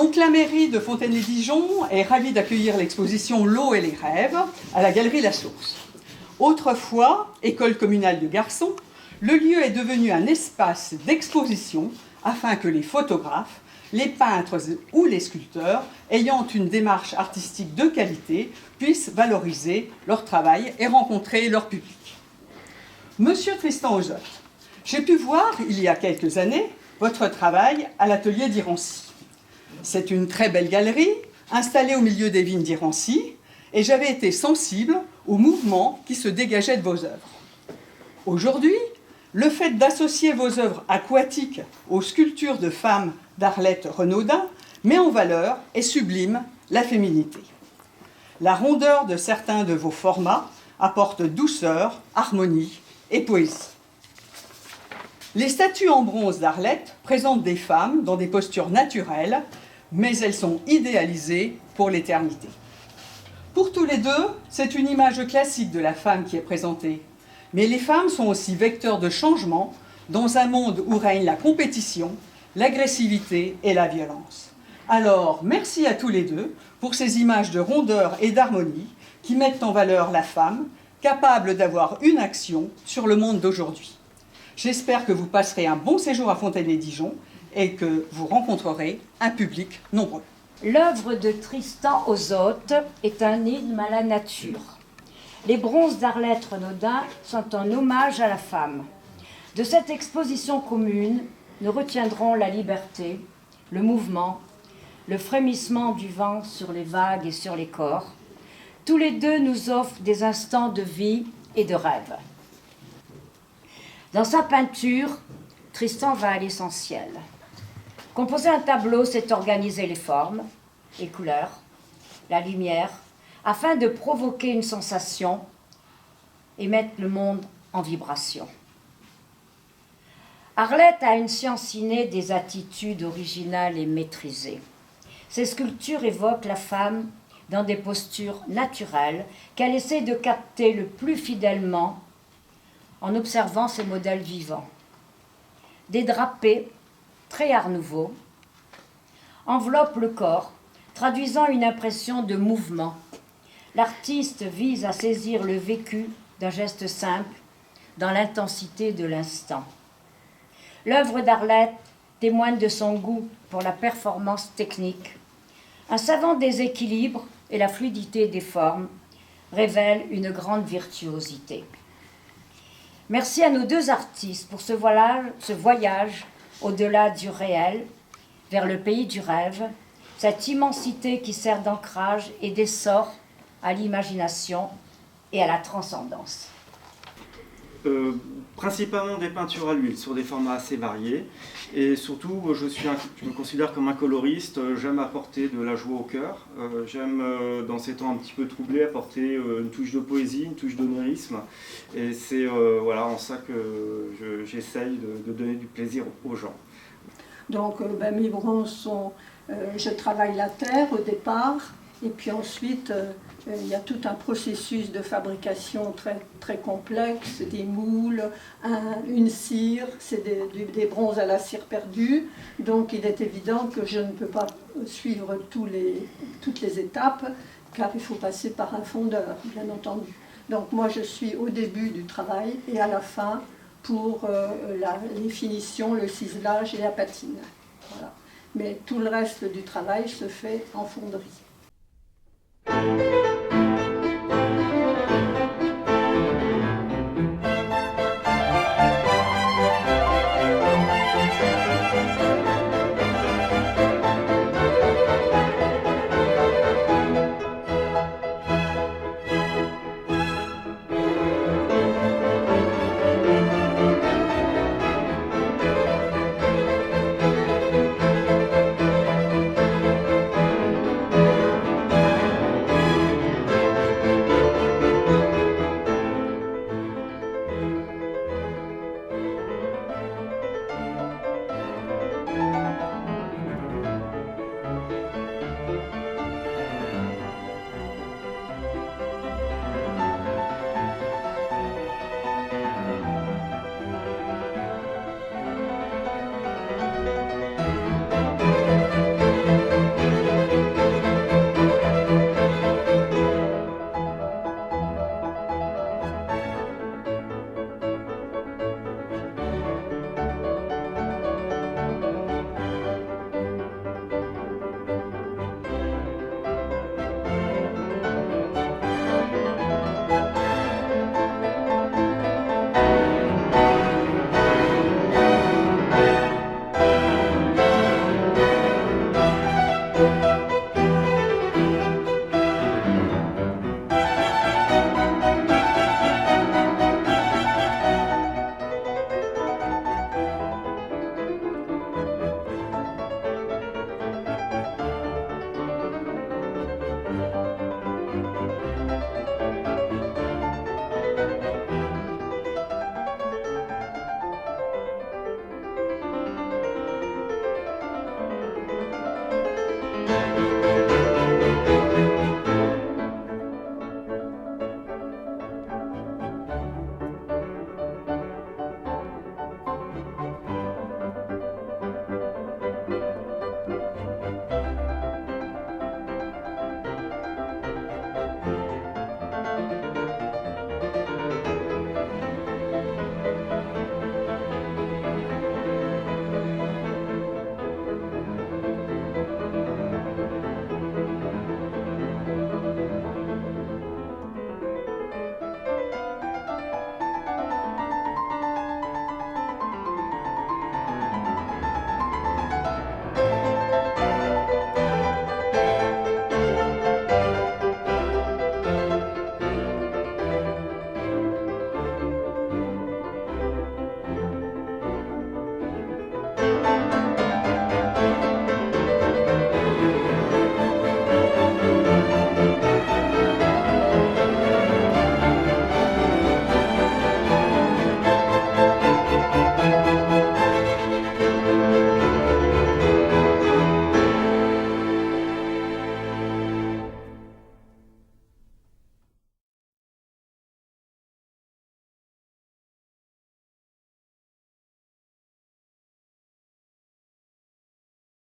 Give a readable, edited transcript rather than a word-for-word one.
Donc la mairie de Fontaine-lès-Dijon est ravie d'accueillir l'exposition L'eau et les rêves à la galerie La Source. Autrefois, école communale de garçons, le lieu est devenu un espace d'exposition afin que les photographes, les peintres ou les sculpteurs ayant une démarche artistique de qualité puissent valoriser leur travail et rencontrer leur public. Monsieur Tristan Ozotte, j'ai pu voir il y a quelques années votre travail à l'atelier d'Irancy. C'est une très belle galerie installée au milieu des vignes d'Irancy et j'avais été sensible au mouvement qui se dégageait de vos œuvres. Aujourd'hui, le fait d'associer vos œuvres aquatiques aux sculptures de femmes d'Arlette Renaudin met en valeur et sublime la féminité. La rondeur de certains de vos formats apporte douceur, harmonie et poésie. Les statues en bronze d'Arlette présentent des femmes dans des postures naturelles, mais elles sont idéalisées pour l'éternité. Pour tous les deux, c'est une image classique de la femme qui est présentée. Mais les femmes sont aussi vecteurs de changement dans un monde où règne la compétition, l'agressivité et la violence. Alors, merci à tous les deux pour ces images de rondeur et d'harmonie qui mettent en valeur la femme, capable d'avoir une action sur le monde d'aujourd'hui. J'espère que vous passerez un bon séjour à Fontaine-lès-Dijon et que vous rencontrerez un public nombreux. L'œuvre de Tristan Ozotte est un hymne à la nature. Les bronzes d'Arlette Renaudin sont un hommage à la femme. De cette exposition commune, nous retiendrons la liberté, le mouvement, le frémissement du vent sur les vagues et sur les corps. Tous les deux nous offrent des instants de vie et de rêve. Dans sa peinture, Tristan va à l'essentiel. Composer un tableau, c'est organiser les formes, les couleurs, la lumière, afin de provoquer une sensation et mettre le monde en vibration. Arlette a une science innée des attitudes originales et maîtrisées. Ses sculptures évoquent la femme dans des postures naturelles qu'elle essaie de capter le plus fidèlement en observant ses modèles vivants. Des drapés, très art nouveau, enveloppent le corps, traduisant une impression de mouvement. L'artiste vise à saisir le vécu d'un geste simple dans l'intensité de l'instant. L'œuvre d'Arlette témoigne de son goût pour la performance technique. Un savant déséquilibre et la fluidité des formes révèlent une grande virtuosité. Merci à nos deux artistes pour ce voyage au-delà du réel, vers le pays du rêve, cette immensité qui sert d'ancrage et d'essor à l'imagination et à la transcendance. Principalement des peintures à l'huile sur des formats assez variés et surtout je me considère comme un coloriste, j'aime apporter de la joie au cœur, j'aime dans ces temps un petit peu troublés apporter une touche de poésie, une touche d'onirisme et c'est voilà, en ça que j'essaye de donner du plaisir aux gens. Donc mes bronzes sont, je travaille la terre au départ et puis ensuite il y a tout un processus de fabrication très, très complexe, des moules, une cire, c'est des bronzes à la cire perdue. Donc il est évident que je ne peux pas suivre toutes les étapes, car il faut passer par un fondeur, bien entendu. Donc moi je suis au début du travail et à la fin pour les finitions, le ciselage et la patine. Voilà. Mais tout le reste du travail se fait en fonderie.